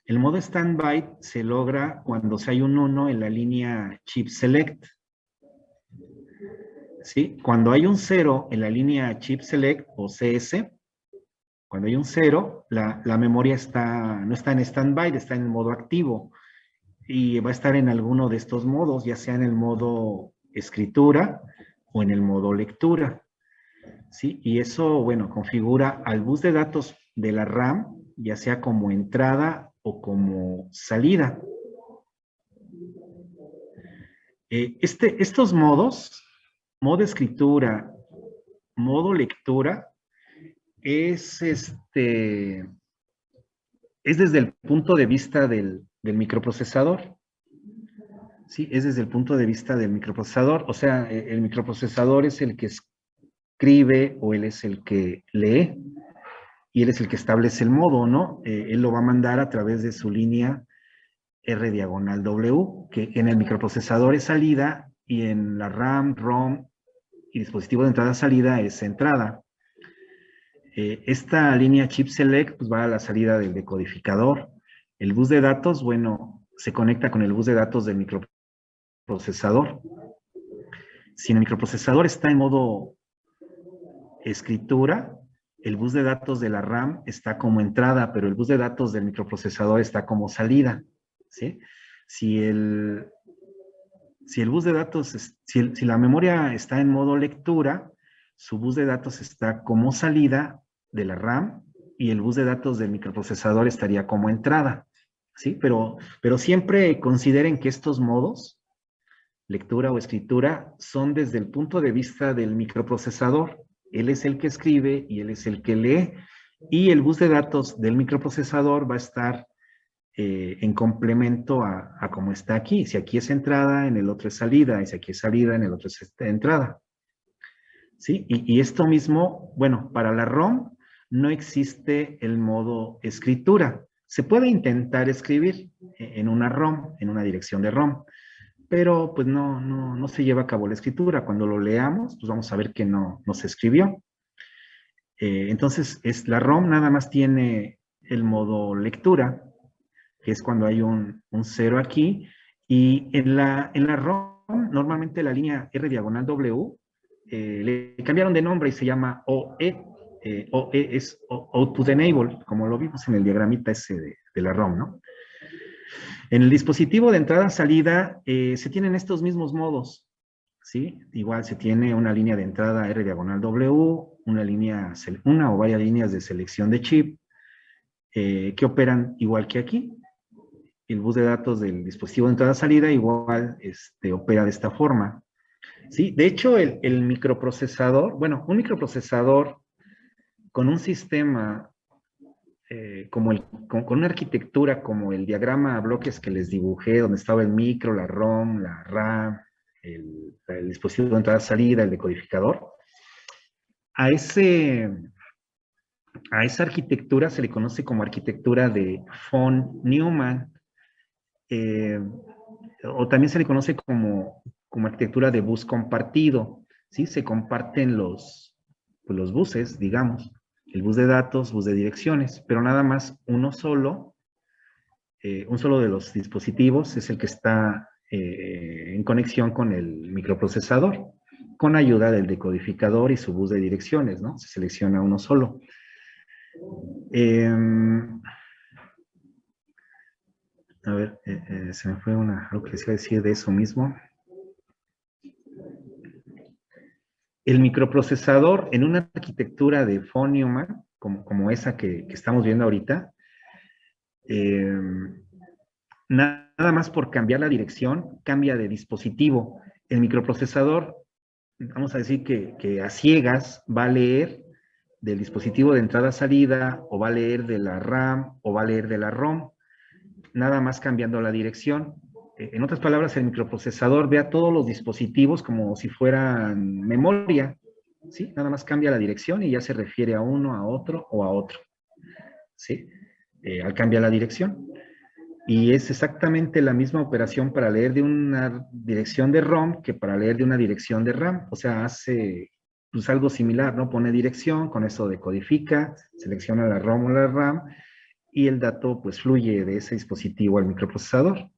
El modo standby se logra cuando hay un 1 en la línea chip select. ¿Sí? Cuando hay un 0 en la línea chip select o CS, cuando hay un 0, la memoria no está en standby, está en el modo activo. Y va a estar en alguno de estos modos, ya sea en el modo escritura o en el modo lectura. ¿Sí? Y eso, bueno, configura al bus de datos de la RAM, ya sea como entrada o como salida. Estos modos, modo escritura, modo lectura, es desde el punto de vista del microprocesador. Sí, es desde el punto de vista del microprocesador. O sea, el microprocesador es el que escribe o él es el que lee y él es el que establece el modo, ¿no? Él lo va a mandar a través de su línea R/W, que en el microprocesador es salida y en la RAM, ROM y dispositivo de entrada-salida es entrada. Esta línea chip select pues, va a la salida del decodificador. El bus de datos, bueno, se conecta con el bus de datos del microprocesador. Si el microprocesador está en modo escritura, el bus de datos de la RAM está como entrada, pero el bus de datos del microprocesador está como salida. ¿Sí? Si bus de datos, si la memoria está en modo lectura, su bus de datos está como salida de la RAM y el bus de datos del microprocesador estaría como entrada. ¿Sí? Pero siempre consideren que estos modos, lectura o escritura, son desde el punto de vista del microprocesador. Él es el que escribe y él es el que lee. Y el bus de datos del microprocesador va a estar en complemento a como está aquí. Si aquí es entrada, en el otro es salida. Y si aquí es salida, en el otro es entrada. ¿Sí? Y esto mismo, bueno, para la ROM, no existe el modo escritura. Se puede intentar escribir en una ROM, en una dirección de ROM, pero pues no se lleva a cabo la escritura. Cuando lo leamos, pues vamos a ver que no se escribió. Entonces, la ROM nada más tiene el modo lectura, que es cuando hay un 0 aquí, y en la ROM, normalmente la línea R diagonal W, le cambiaron de nombre y se llama OE. OE es Output Enable, como lo vimos en el diagramita ese de la ROM, ¿no? En el dispositivo de entrada-salida se tienen estos mismos modos, ¿sí? Igual se tiene una línea de entrada R diagonal W, una o varias líneas de selección de chip, que operan igual que aquí. El bus de datos del dispositivo de entrada-salida igual opera de esta forma. ¿Sí? De hecho, el microprocesador, bueno, un microprocesador con un sistema con una arquitectura como el diagrama a bloques que les dibujé, donde estaba el micro, la ROM, la RAM, el dispositivo de entrada-salida, el decodificador, a esa arquitectura se le conoce como arquitectura de von Neumann, o también se le conoce como arquitectura de bus compartido, ¿sí? Se comparten los buses, digamos, el bus de datos, bus de direcciones, pero nada más un solo de los dispositivos es el que está en conexión con el microprocesador, con ayuda del decodificador y su bus de direcciones, ¿no? Se selecciona uno solo. A ver, se me fue algo que les iba a decir de eso mismo. El microprocesador en una arquitectura de von Neumann, como esa que estamos viendo ahorita, nada más por cambiar la dirección, cambia de dispositivo. El microprocesador, vamos a decir que a ciegas va a leer del dispositivo de entrada-salida, o va a leer de la RAM, o va a leer de la ROM, nada más cambiando la dirección. En otras palabras, el microprocesador ve a todos los dispositivos como si fueran memoria, ¿sí? Nada más cambia la dirección y ya se refiere a uno, a otro o a otro, ¿sí? Al cambiar la dirección. Y es exactamente la misma operación para leer de una dirección de ROM que para leer de una dirección de RAM. O sea, hace pues algo similar, ¿no? Pone dirección, con eso decodifica, selecciona la ROM o la RAM, y el dato pues fluye de ese dispositivo al microprocesador,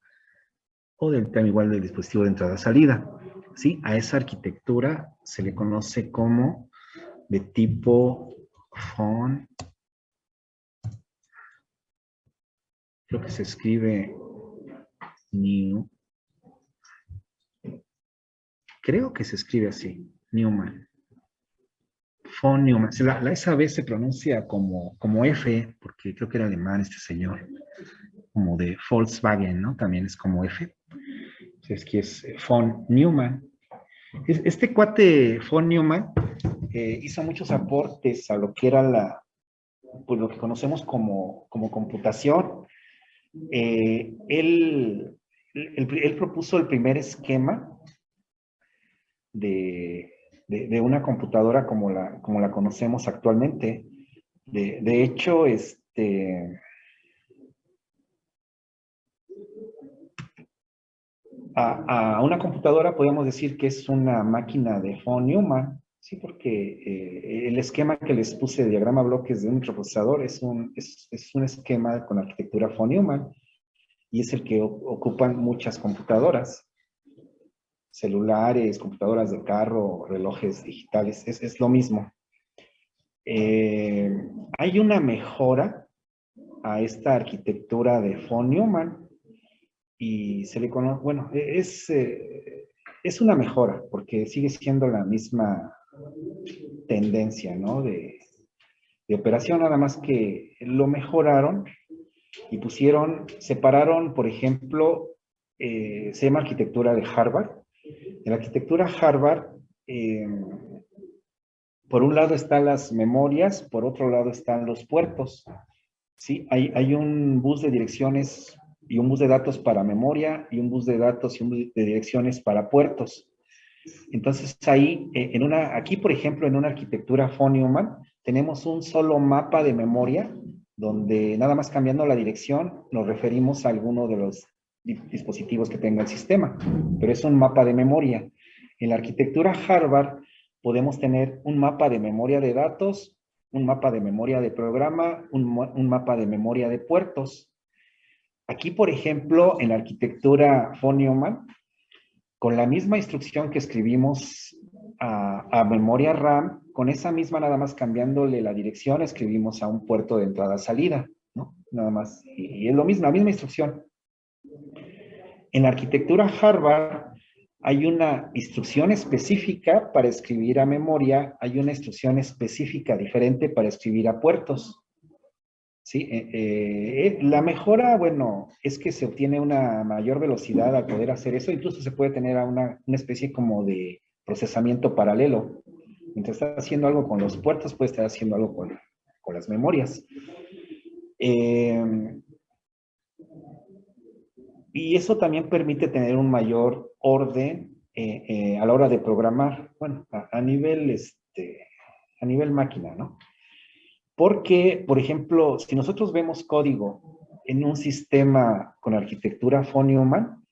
o igual del dispositivo de entrada-salida. ¿Sí? A esa arquitectura se le conoce como de tipo von, creo que se escribe New, creo que se escribe así, Neumann. Von Neumann. Esa vez se pronuncia como F, porque creo que era alemán este señor, como de Volkswagen, ¿no? También es como F. Entonces, que es von Neumann. Este cuate von Neumann hizo muchos aportes a lo que era pues lo que conocemos como computación. Él propuso el primer esquema de una computadora como la conocemos actualmente. De hecho, a una computadora podemos decir que es una máquina de von Neumann, sí, porque el esquema que les puse de diagrama bloques de un microprocesador es un esquema con arquitectura von Neumann, y es el que ocupan muchas computadoras, celulares, computadoras de carro, relojes digitales, es lo mismo. Hay una mejora a esta arquitectura de von Neumann, y se le conoce, bueno, es una mejora, porque sigue siendo la misma tendencia, ¿no? De operación, nada más que lo mejoraron y separaron, por ejemplo, se llama arquitectura de Harvard. En la arquitectura Harvard, por un lado están las memorias, por otro lado están los puertos. ¿Sí? Hay un bus de direcciones y un bus de datos para memoria, y un bus de datos y un bus de direcciones para puertos. Entonces ahí, aquí por ejemplo, en una arquitectura von Neumann, tenemos un solo mapa de memoria, donde nada más cambiando la dirección nos referimos a alguno de los dispositivos que tenga el sistema, pero es un mapa de memoria. En la arquitectura Harvard podemos tener un mapa de memoria de datos, un mapa de memoria de programa, un mapa de memoria de puertos. Aquí, por ejemplo, en la arquitectura von Neumann, con la misma instrucción que escribimos a memoria RAM, con esa misma nada más cambiándole la dirección, escribimos a un puerto de entrada-salida, ¿no? Nada más. Y es lo mismo, la misma instrucción. En la arquitectura Harvard hay una instrucción específica para escribir a memoria, hay una instrucción específica diferente para escribir a puertos. ¿Sí? La mejora, bueno, es que se obtiene una mayor velocidad al poder hacer eso, incluso se puede tener a una especie como de procesamiento paralelo. Mientras estás haciendo algo con los puertos, puedes estar haciendo algo con las memorias. Y eso también permite tener un mayor orden a la hora de programar, bueno, a nivel máquina, ¿no? Porque, por ejemplo, si nosotros vemos código en un sistema con arquitectura von Neumann,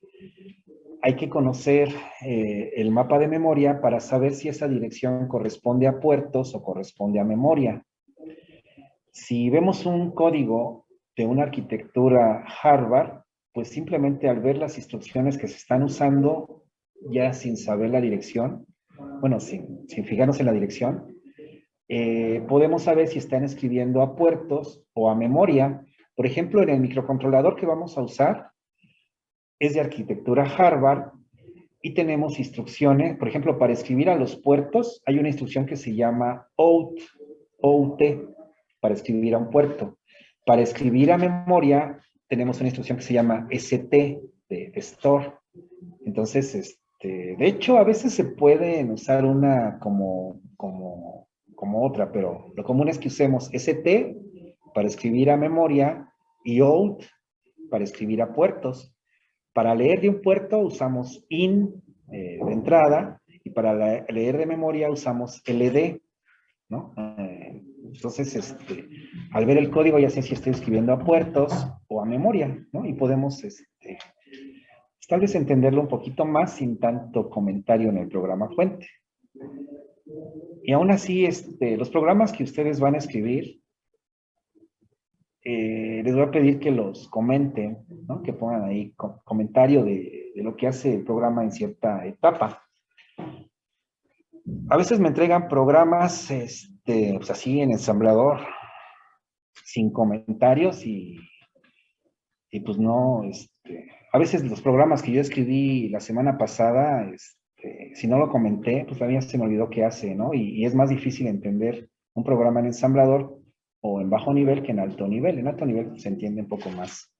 hay que conocer el mapa de memoria para saber si esa dirección corresponde a puertos o corresponde a memoria. Si vemos un código de una arquitectura Harvard, pues simplemente al ver las instrucciones que se están usando, ya sin saber la dirección, bueno, sin fijarnos en la dirección, podemos saber si están escribiendo a puertos o a memoria. Por ejemplo, en el microcontrolador que vamos a usar es de arquitectura Harvard y tenemos instrucciones, por ejemplo, para escribir a los puertos hay una instrucción que se llama OUT, para escribir a un puerto. Para escribir a memoria tenemos una instrucción que se llama ST, de store. Entonces, de hecho, a veces se pueden usar una como otra, pero lo común es que usemos ST para escribir a memoria y OUT para escribir a puertos. Para leer de un puerto usamos IN de entrada y para leer de memoria usamos LD, ¿no? Entonces, al ver el código ya sé si estoy escribiendo a puertos o a memoria, ¿no? Y podemos tal vez entenderlo un poquito más sin tanto comentario en el programa fuente. Y aún así, los programas que ustedes van a escribir, les voy a pedir que los comenten, ¿no? Que pongan ahí comentario de lo que hace el programa en cierta etapa. A veces me entregan programas, pues así en ensamblador, sin comentarios y pues no, a veces los programas que yo escribí la semana pasada, si no lo comenté, pues también se me olvidó qué hace, ¿no? Y es más difícil entender un programa en ensamblador o en bajo nivel que en alto nivel. En alto nivel se entiende un poco más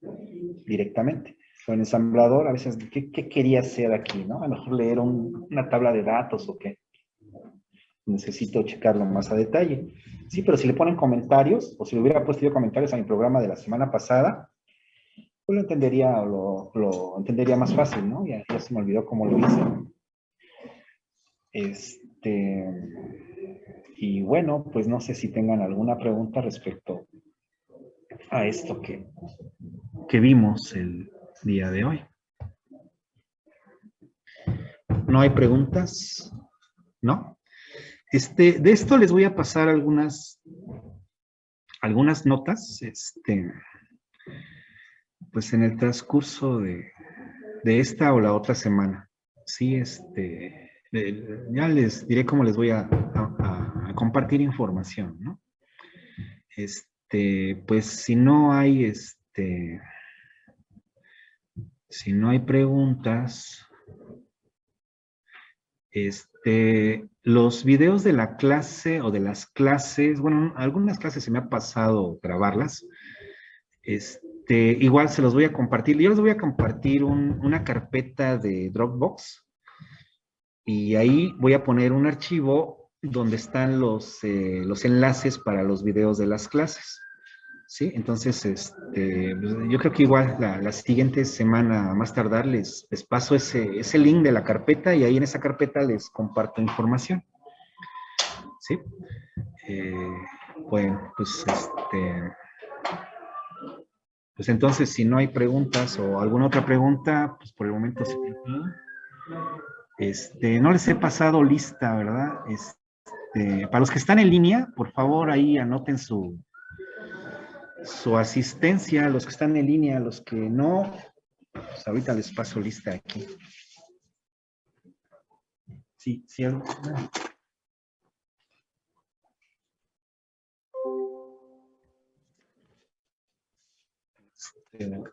directamente. Pero en ensamblador, a veces, ¿qué quería hacer aquí, no? A lo mejor leer una tabla de datos o qué. Necesito checarlo más a detalle. Sí, pero si le ponen comentarios, o si le hubiera puesto yo comentarios a mi programa de la semana pasada, pues lo entendería, lo entendería más fácil, ¿no? Ya se me olvidó cómo lo hice. Y bueno, pues no sé si tengan alguna pregunta respecto a esto que vimos el día de hoy. ¿No hay preguntas? ¿No? De esto les voy a pasar algunas notas, pues en el transcurso de esta o la otra semana. Sí, ya les diré cómo les voy a compartir información, ¿no? Pues si no hay, si no hay preguntas, los videos de la clase o de las clases, bueno, algunas clases se me ha pasado grabarlas, igual se los voy a compartir. Yo les voy a compartir una carpeta de Dropbox y ahí voy a poner un archivo donde están los enlaces para los videos de las clases. ¿Sí? Entonces, yo creo que igual la siguiente semana, a más tardar, les paso ese link de la carpeta y ahí en esa carpeta les comparto información. ¿Sí? Bueno, pues entonces, si no hay preguntas o alguna otra pregunta, pues por el momento se termina. No les he pasado lista, ¿verdad? Para los que están en línea, por favor, ahí anoten su asistencia, los que están en línea, los que no, pues ahorita les paso lista aquí. Sí, sí.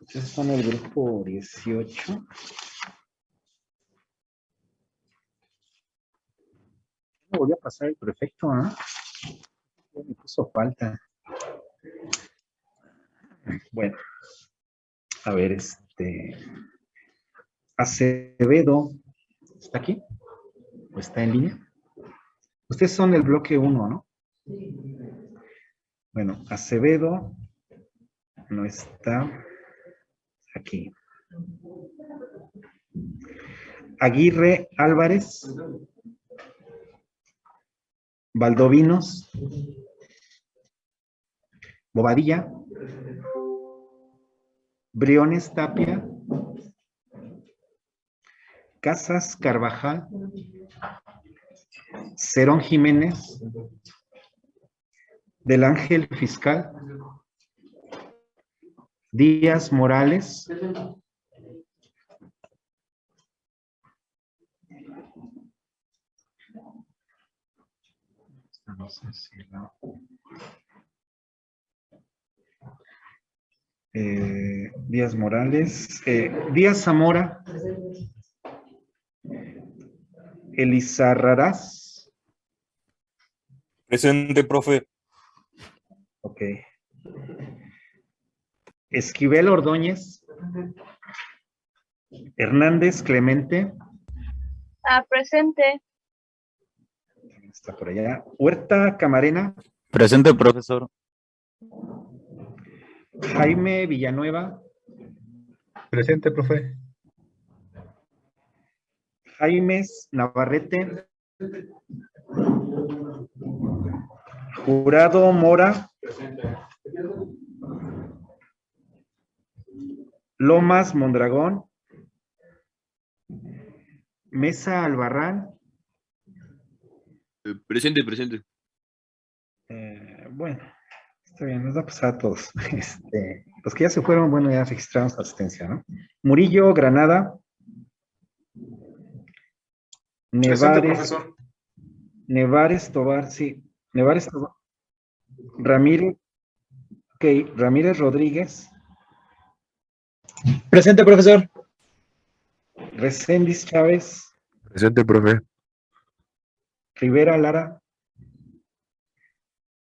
Ustedes son el grupo 18. Me volvió a pasar el prefecto, ¿ah? Me puso falta. Bueno, a ver, Acevedo, ¿está aquí? ¿O está en línea? Ustedes son el bloque 1, ¿no? Bueno, Acevedo no está aquí. Aguirre Álvarez. Valdovinos. Bobadilla. Briones Tapia. Casas Carvajal. Cerón Jiménez. Del Ángel Fiscal. Díaz Morales. No sé si la... Díaz Morales. Díaz Zamora. Elizarrarás. Presente, profe. Ok. Esquivel Ordóñez. Hernández Clemente. Presente. Está por allá. Huerta Camarena. Presente, profesor. Jaime Villanueva. Presente, profe. Jaimes Navarrete. Jurado Mora. Lomas Mondragón. Mesa Albarrán. Presente. Bueno, está bien, nos va a pasar a todos. Los que ya se fueron, bueno, ya registramos asistencia, ¿no? Murillo Granada. Presente, Nevares. profesor. Nevares Tobar, sí. Nevares Tobar. Ramírez. Ok, Ramírez Rodríguez. Presente, profesor. Reséndiz Chávez. Presente, profe. Rivera Lara.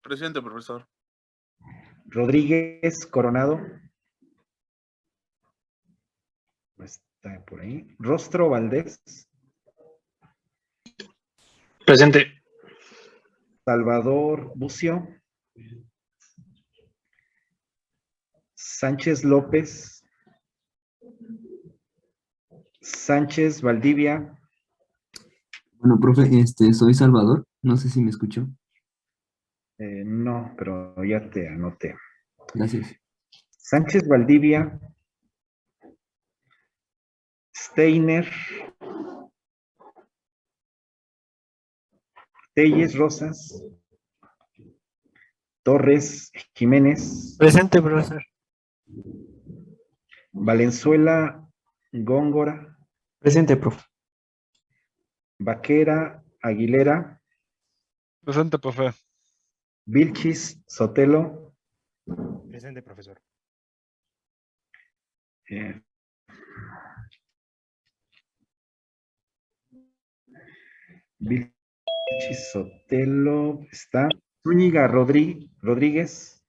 Presente, profesor. Rodríguez Coronado. Está por ahí. Rostro Valdés. Presente. Salvador Bucio. Sánchez López. Sánchez Valdivia. Bueno, profe, soy Salvador, no sé si me escuchó. No, pero ya te anoté. Gracias. Sánchez Valdivia. Steiner. Telles Rosas. Torres Jiménez. Presente, profesor. Valenzuela Góngora. Presente, profe. Vaquera Aguilera. Presente, profe. Vilchis Sotelo. Presente, profesor. Vilchis Sotelo está. Zúñiga Rodríguez.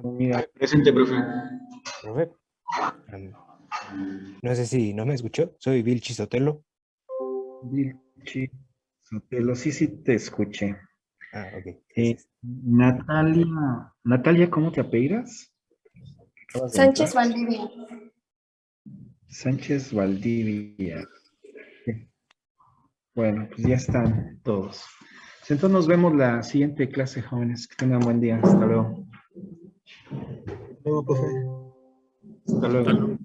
Zúñiga. Presente, profe. Profe, no sé si no me escuchó, soy Vilchi Sotelo. Vilchis Sotelo, sí te escuché. Ok, gracias. Natalia, ¿cómo te apellidas? ¿Acabas de Sánchez entrar? Valdivia. Sánchez Valdivia. Bueno, pues ya están todos. Entonces nos vemos la siguiente clase, jóvenes. Que tengan buen día. Hasta luego. Luego, profe. Hasta luego.